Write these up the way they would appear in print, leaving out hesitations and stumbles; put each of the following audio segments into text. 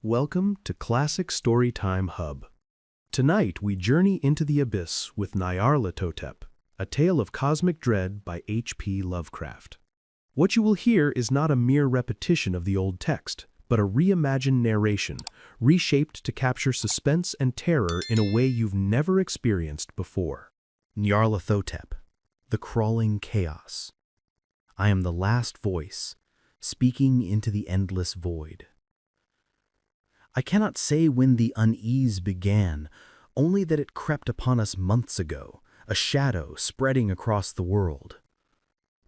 Welcome to Classic Storytime Hub. Tonight we journey into the abyss with Nyarlathotep, a tale of cosmic dread by H.P. Lovecraft. What you will hear is not a mere repetition of the old text, but a reimagined narration, reshaped to capture suspense and terror in a way you've never experienced before. Nyarlathotep, the crawling chaos. I am the last voice, speaking into the endless void. I cannot say when the unease began, only that it crept upon us months ago, a shadow spreading across the world.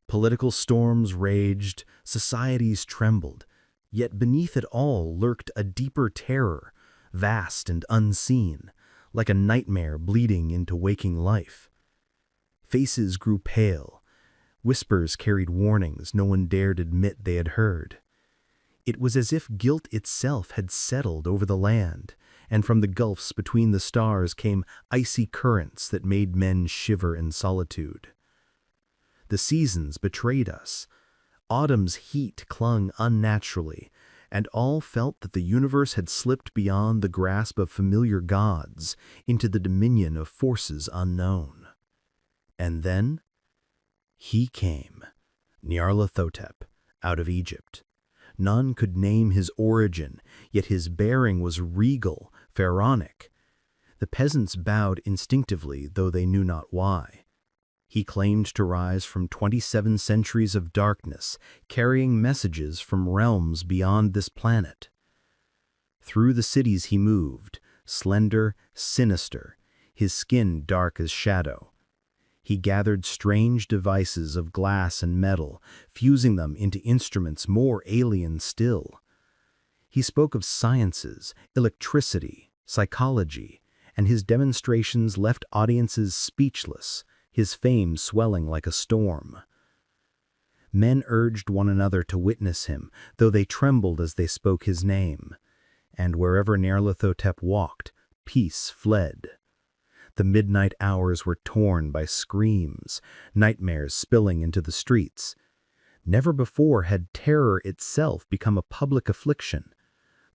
Political storms raged, societies trembled, yet beneath it all lurked a deeper terror, vast and unseen, like a nightmare bleeding into waking life. Faces grew pale, whispers carried warnings no one dared admit they had heard. It was as if guilt itself had settled over the land, and from the gulfs between the stars came icy currents that made men shiver in solitude. The seasons betrayed us. Autumn's heat clung unnaturally, and all felt that the universe had slipped beyond the grasp of familiar gods into the dominion of forces unknown. And then he came, Nyarlathotep, out of Egypt. None could name his origin, yet his bearing was regal, pharaonic. The peasants bowed instinctively, though they knew not why. He claimed to rise from 27 centuries of darkness, carrying messages from realms beyond this planet. Through the cities he moved, slender, sinister, his skin dark as shadow. He gathered strange devices of glass and metal, fusing them into instruments more alien still. He spoke of sciences, electricity, psychology, and his demonstrations left audiences speechless, his fame swelling like a storm. Men urged one another to witness him, though they trembled as they spoke his name. And wherever Nyarlathotep walked, peace fled. The midnight hours were torn by screams, nightmares spilling into the streets. Never before had terror itself become a public affliction.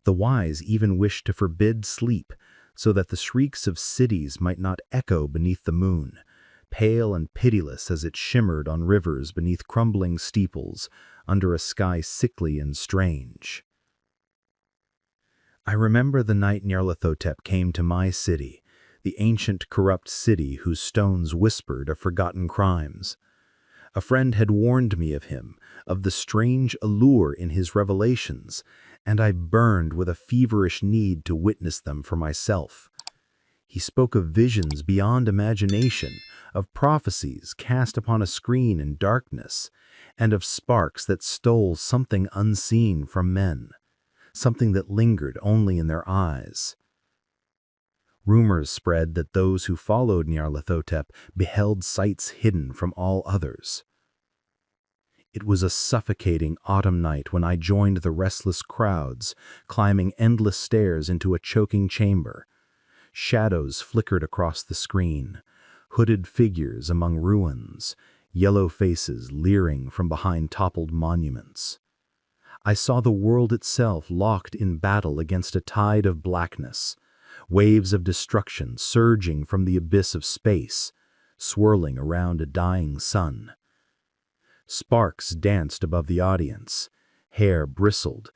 The wise even wished to forbid sleep, so that the shrieks of cities might not echo beneath the moon, pale and pitiless as it shimmered on rivers beneath crumbling steeples, under a sky sickly and strange. I remember the night Nyarlathotep came to my city, the ancient corrupt city whose stones whispered of forgotten crimes. A friend had warned me of him, of the strange allure in his revelations, and I burned with a feverish need to witness them for myself. He spoke of visions beyond imagination, of prophecies cast upon a screen in darkness, and of sparks that stole something unseen from men, something that lingered only in their eyes. Rumors spread that those who followed Nyarlathotep beheld sights hidden from all others. It was a suffocating autumn night when I joined the restless crowds, climbing endless stairs into a choking chamber. Shadows flickered across the screen, hooded figures among ruins, yellow faces leering from behind toppled monuments. I saw the world itself locked in battle against a tide of blackness, waves of destruction surging from the abyss of space, swirling around a dying sun. Sparks danced above the audience, hair bristled,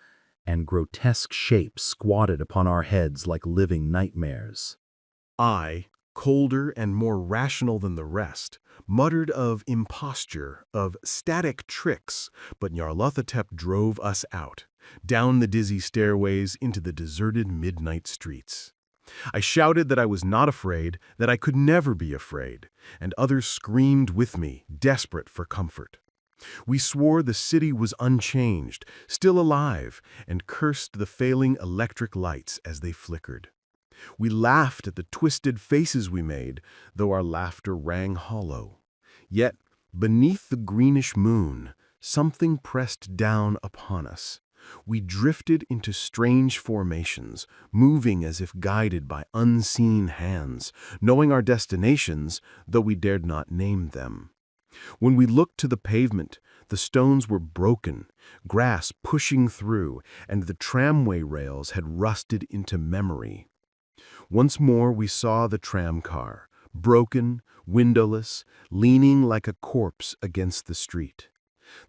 and grotesque shapes squatted upon our heads like living nightmares. I, colder and more rational than the rest, muttered of imposture, of static tricks, but Nyarlathotep drove us out, down the dizzy stairways into the deserted midnight streets. I shouted that I was not afraid, that I could never be afraid, and others screamed with me, desperate for comfort. We swore the city was unchanged, still alive, and cursed the failing electric lights as they flickered. We laughed at the twisted faces we made, though our laughter rang hollow. Yet, beneath the greenish moon, something pressed down upon us. We drifted into strange formations, moving as if guided by unseen hands, knowing our destinations, though we dared not name them. When we looked to the pavement, The stones were broken, grass pushing through, and the tramway rails had rusted into memory. Once more we saw the tramcar, broken, windowless, leaning like a corpse against the street.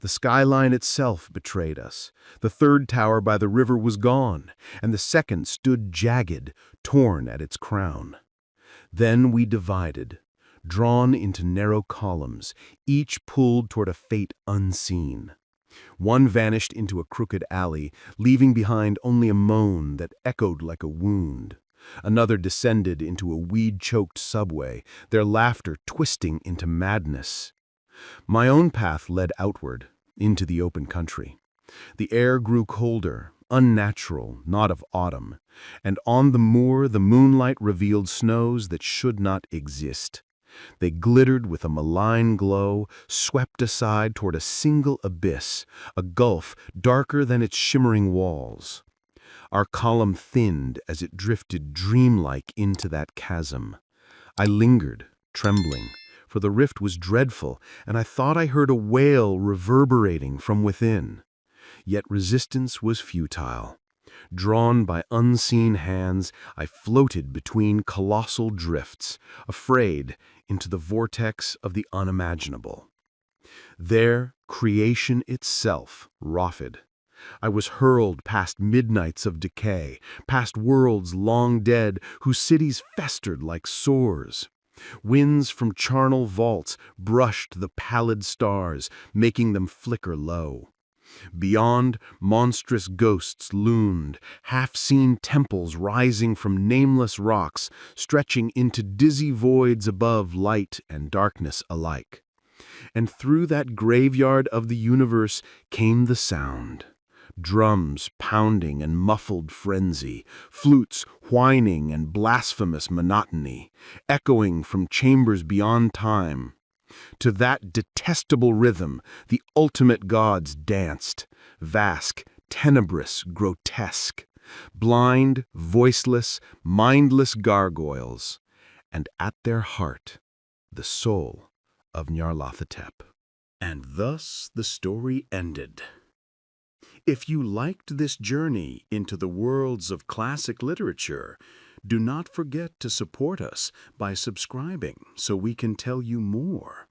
The skyline itself betrayed us. The third tower by the river was gone, and the second stood jagged, torn at its crown. Then we divided, drawn into narrow columns, each pulled toward a fate unseen. One vanished into a crooked alley, leaving behind only a moan that echoed like a wound. Another descended into a weed-choked subway, their laughter twisting into madness. My own path led outward, into the open country. The air grew colder, unnatural, not of autumn, and on the moor the moonlight revealed snows that should not exist. They glittered with a malign glow, swept aside toward a single abyss, a gulf darker than its shimmering walls. Our column thinned as it drifted dreamlike into that chasm. I lingered, trembling, for the rift was dreadful, and I thought I heard a wail reverberating from within. Yet resistance was futile. Drawn by unseen hands, I floated between colossal drifts, afraid, into the vortex of the unimaginable. There, creation itself writhed. I was hurled past midnights of decay, past worlds long dead whose cities festered like sores. Winds from charnel vaults brushed the pallid stars, making them flicker low. Beyond, monstrous ghosts loomed, half-seen temples rising from nameless rocks, stretching into dizzy voids above light and darkness alike. And through that graveyard of the universe came the sound. Drums pounding in muffled frenzy, flutes whining in blasphemous monotony, echoing from chambers beyond time. To that detestable rhythm, the ultimate gods danced, vast, tenebrous, grotesque, blind, voiceless, mindless gargoyles, and at their heart, the soul of Nyarlathotep. And thus the story ended. If you liked this journey into the worlds of classic literature, do not forget to support us by subscribing so we can tell you more.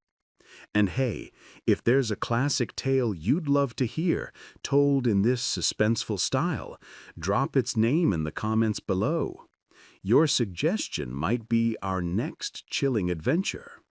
And hey, if there's a classic tale you'd love to hear told in this suspenseful style, drop its name in the comments below. Your suggestion might be our next chilling adventure.